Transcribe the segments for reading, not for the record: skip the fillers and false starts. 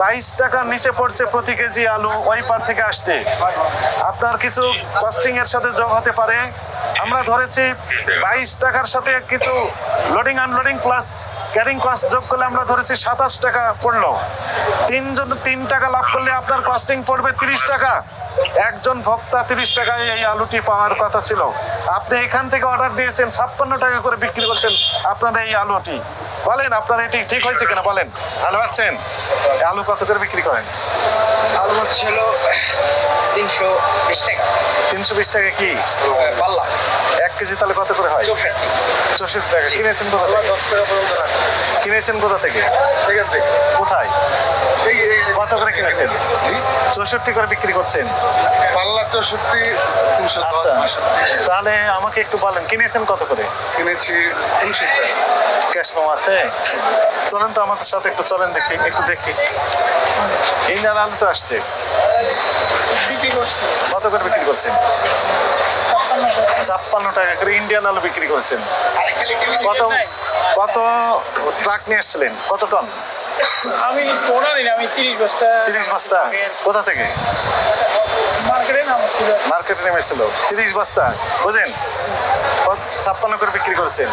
22 টাকার নিচে পড়ছে প্রতি কেজি আলু ওই পার থেকে আসতে। আপনার কিছু কস্টিং এর সাথে যোগ হতে পারে। আমরা ধরেছি 22 টাকার সাথে কিছু loading unloading plus carrying cost যোগ করলে আমরা ধরেছি 27 টাকা পড়লো। 3 টাকা লাভ করলে আপনার কস্টিং পড়বে 30 টাকা। একজন ভোক্তা 30 টাকায় এই আলুটি পাওয়ার কথা ছিল। আপনি এখান থেকে অর্ডার দিয়েছেন 56 টাকা করে বিক্রি করছেন আপনার এই আলুটি। বলেন আপনার এটি ঠিক হয়েছে কিনা বলেন। ভালো আছেন? আলু কত করে বিক্রি করেন? আলু হচ্ছিল 320 টাকা। 320 টাকা কি পাল্লা 1 কেজি তাহলে কত করে হয়? 64 টাকা। কিনেছেন কোথা থেকে? 10 টাকা পর্যন্ত রাখা। কিনেছেন কোথা থেকে? এখান থেকে কোথায়? কত করে কিনেছেন? 64 করে বিক্রি করছেন। পাল্লা 64, 310, আচ্ছা 62 তাহলে আমাকে একটু বলেন কিনেছেন কত করে? কিনেছি 59 টাকা। ক্যাশ কম আছে? চলেন তো আমাদের সাথে একটু চলেন দেখি একটু দেখি। ইন্ডিয়ান আলু তো আসছে। বিক্রি করছি কত করে বিক্রি করছেন? 56 টাকা করে ইন্ডিয়ান আলু বিক্রি করেছেন। কত কত ট্রাক নিয়ে আসছিলেন? কত টন? আমি টোনা নিলাম, আমি 30 বস্তা। 30 বস্তা। কোথা থেকে? মার্কেটে নাম ছিল। মার্কেটে নেমেছিল 30 বস্তা। বুঝেন 56 করে বিক্রি করেছেন।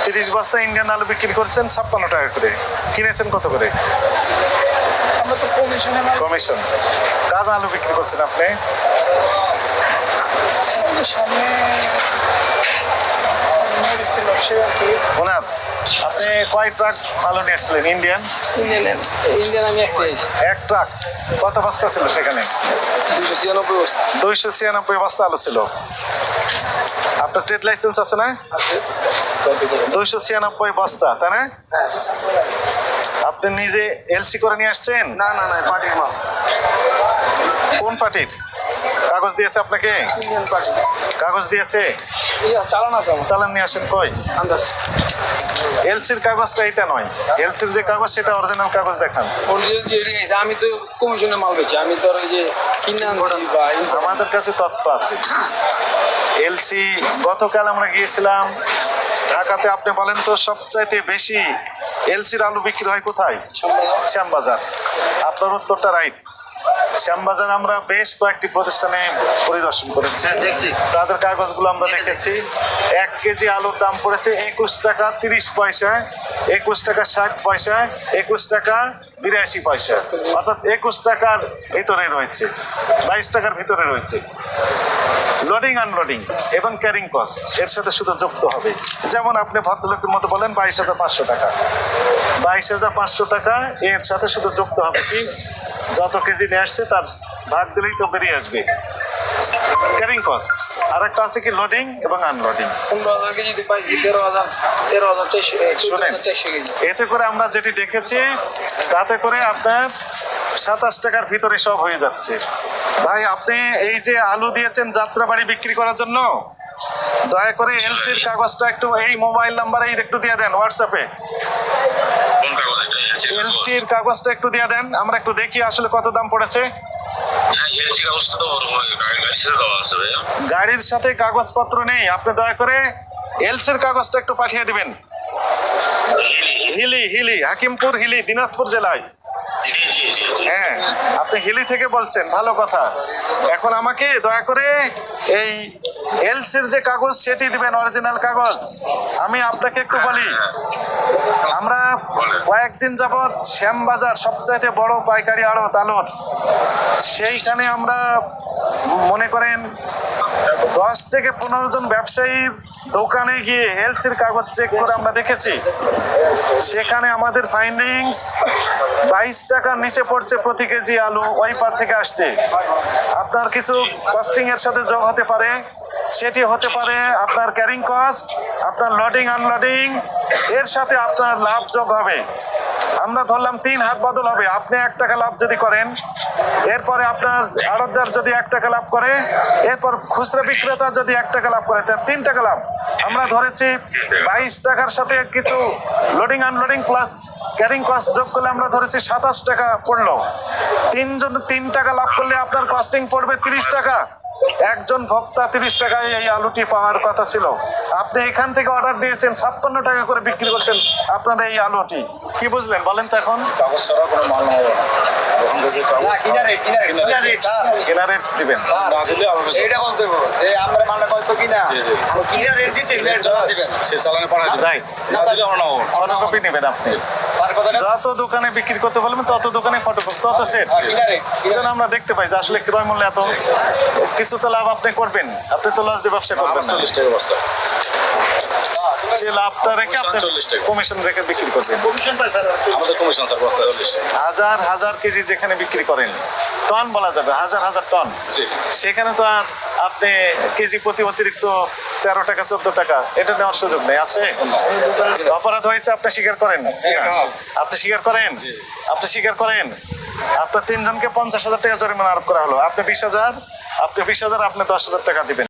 30 বস্তা ইন্ডিয়ান আলু বিক্রি করছেন 56 টাকা করে। কিনেছেন কত করে? আমরা তো কমিশনে মাল কমিশন। কার আলু বিক্রি করছেন আপনি? সামনে মেডিসিন ব্যবসায়ী আর কি। ওনার আপনি কয় ট্রাক আলু নিয়ে আসছিলেন ইন্ডিয়ান? ইন্ডিয়ান আমি একটা আইছি। 1 ট্রাক। কত বস্তা ছিল সেখানে? 296 বস্তা 296 বস্তা আলু ছিল। আপনার ট্রেড লাইসেন্স আছে না? আছে। 296 বস্তা তাই না? আপনি নিজে এলসি করে নিয়ে আসছেন? না না না, পার্টির মাল। কোন পার্টির কাগজ দিয়েছে আপনাকে? Indian party. কাগজ দিয়েছে? চালান আছে আমার। চালান নিয়ে আসেন কই? আন্দাজ এলসির কাগজটা এটা নয়। এলসির যে কাগজ সেটা অরিজিনাল কাগজ দেখান। অরিজিনাল যে এটা আমি তো কমিশনে মাল বেচি, আমি তো ওই যে কিনে আনছি বা আমাদের কাছে তথ্য আছে। এলসি গতকাল আমরা গিয়েছিলাম ঢাকাতে। আপনি বলেন তো সবচাইতে বেশি এলসির আলু বিক্রি হয় কোথায়? শ্যামবাজার। আপনার উত্তরটা রাইট। শ্যামবাজার আমরা বেশ কয়েকটি প্রতিষ্ঠানে পরিদর্শন করেছি, দেখছি। তাদের কাগজগুলো আমরা দেখেছি। 1 কেজি আলুর দাম পড়েছে 21 টাকা 30 পয়সা, 21 টাকা 60 পয়সা, 21 টাকা 82 পয়সা। অর্থাৎ 21 টাকার ভিতরে রয়েছে, 22 টাকার ভিতরে রয়েছে। লোডিং আনলোডিং এবং ক্যারিং কস্ট এর সাথে শুধু যুক্ত হবে। যেমন আপনি ভদ্রলোকের মতো বলেন 22,500 টাকা। 22,500 টাকা এর সাথে শুধু যুক্ত হবে কি যত কেজি নিয়ে আসছে তার ভাগ দিলেই তো বেরিয়ে আসবে ক্যারিং কস্ট। আর একটা আছে কি লোডিং এবং আনলোডিং। 15,000 কেজি দিতে পাইছি 13,400 কেজি। এতে করে আমরা যেটি দেখেছি তাতে করে আপনার 27 টাকার ভিতরে সব হয়ে যাচ্ছে। ভাই আপনি এই যে আলু দিয়েছেন যাত্রাবাড়ি বিক্রি করার জন্য, দয়া করে এলসির কাগজটা একটু এই মোবাইল নাম্বারে একটু দিয়ে দেন হোয়াটসঅ্যাপে। এলসির কাগজটা একটু দিয়ে দেন, আমরা একটু দেখি আসলে কত দাম পড়েছে। গাড়ির সাথে কাগজপত্র নেই, আপনি দয়া করে এলসির কাগজটা একটু পাঠিয়ে দিবেন। হিলি হাকিমপুর হিলি দিনাজপুর জেলায়। হ্যাঁ আপনি হিলি থেকে বলছেন, ভালো কথা। এখন আমাকে দয়া করে এই এলসির যে কাগজ সেটি দিবেন, অরিজিনাল কাগজ। আমি আপনাকে একটু বলি, আমরা কয়েকদিন যাবৎ শ্যামবাজার সবচাইতে বড় পাইকারি আড়ত আলুর, সেইখানে আমরা মনে করেন 10 থেকে 15 জন ব্যবসায়ীর দোকানে গিয়ে এলসির কাগজ চেক করে আমরা দেখেছি, সেখানে আমাদের ফাইন্ডিংস 22 টাকার নিচে পড়ছে প্রতি কেজি আলু ওই পার থেকে আসতে। আপনার কিছু কস্টিং এর সাথে যোগ হতে পারে, সেটি হতে পারে আপনার ক্যারিং কস্ট, আপনার লোডিং আনলোডিং, এর সাথে আপনার লাভ যোগ হবে। আমরা ধরলাম 3 হাত বদল হবে। আপনি 1 টাকা লাভ যদি করেন, এরপরে আপনার আড়তদার যদি 1 টাকা লাভ করে, এরপর খুচরা বিক্রেতা যদি 1 টাকা লাভ করে, তার 3 টাকা লাভ। আমরা ধরেছি 22 টাকার সাথে কিছু loading unloading plus carrying cost যোগ করলে আমরা ধরেছি 27 টাকা পড়লো। 3 টাকা লাভ করলে আপনার কস্টিং পড়বে 30 টাকা। একজন ভোক্তা 30 টাকায় এই আলুটি পাওয়ার কথা ছিল, আপনি এখান থেকে অর্ডার দিয়েছেন 56 টাকা করে বিক্রি করছেন আপনার এই আলুটি। কি বুঝলেন বলেন তো এখন? কাগজ ছাড়া কোনো মাল নেওয়া হবে না। ওখান থেকে কাগজ না, কিনা রেট স্যার। কেনা রেট দিবেন। না দিলে আমার কাছে এইটা বলতে হবে যে আমরা মালটা কত কিনা জি, জি। কিনা রেট দিতে জমা দিবেন সে চালানে পাঠাই দিবে। রাইট, না দিলে আমরা নেবো না। ফটোকপি নেবেন আপনি। স্যার কথা যত দোকানে বিক্রি করতে বলবেন তত দোকানে ফটোকপি, তত সেট। কিনা রেট যেন আমরা দেখতে পাই যে আসলে ক্রয় মূল্য এত, কিছু তো লাভ আপনি করবেন, আপনি তো লস দিয়ে ব্যবসা করবেন না। 40 টাকা বস্তা। সেই লাভটা রেখে আপনি 40 টাকা। কমিশন রেখে বিক্রি করবেন। কমিশন পাই স্যার আমাদের কমিশন স্যার বস্তা 40 টাকা। হাজার হাজার কেজি যেখানে বিক্রি করেন, টন বলা যাবে, হাজার হাজার টন, জি। সেখানে তো আর আপনি কেজি প্রতি অতিরিক্ত 13 টাকা 14 টাকা এটা নেওয়ার সুযোগ নেই। আছে অপরাধ হয়েছে, আপনি স্বীকার করেন কিনা? আপনি স্বীকার করেন? আপনি স্বীকার করেন? আপনার 3 জনকে 50,000 টাকা জরিমানা আরোপ করা হলো, আপনি 20,000, আপনি 20,000, আপনি 10,000 টাকা দিবেন।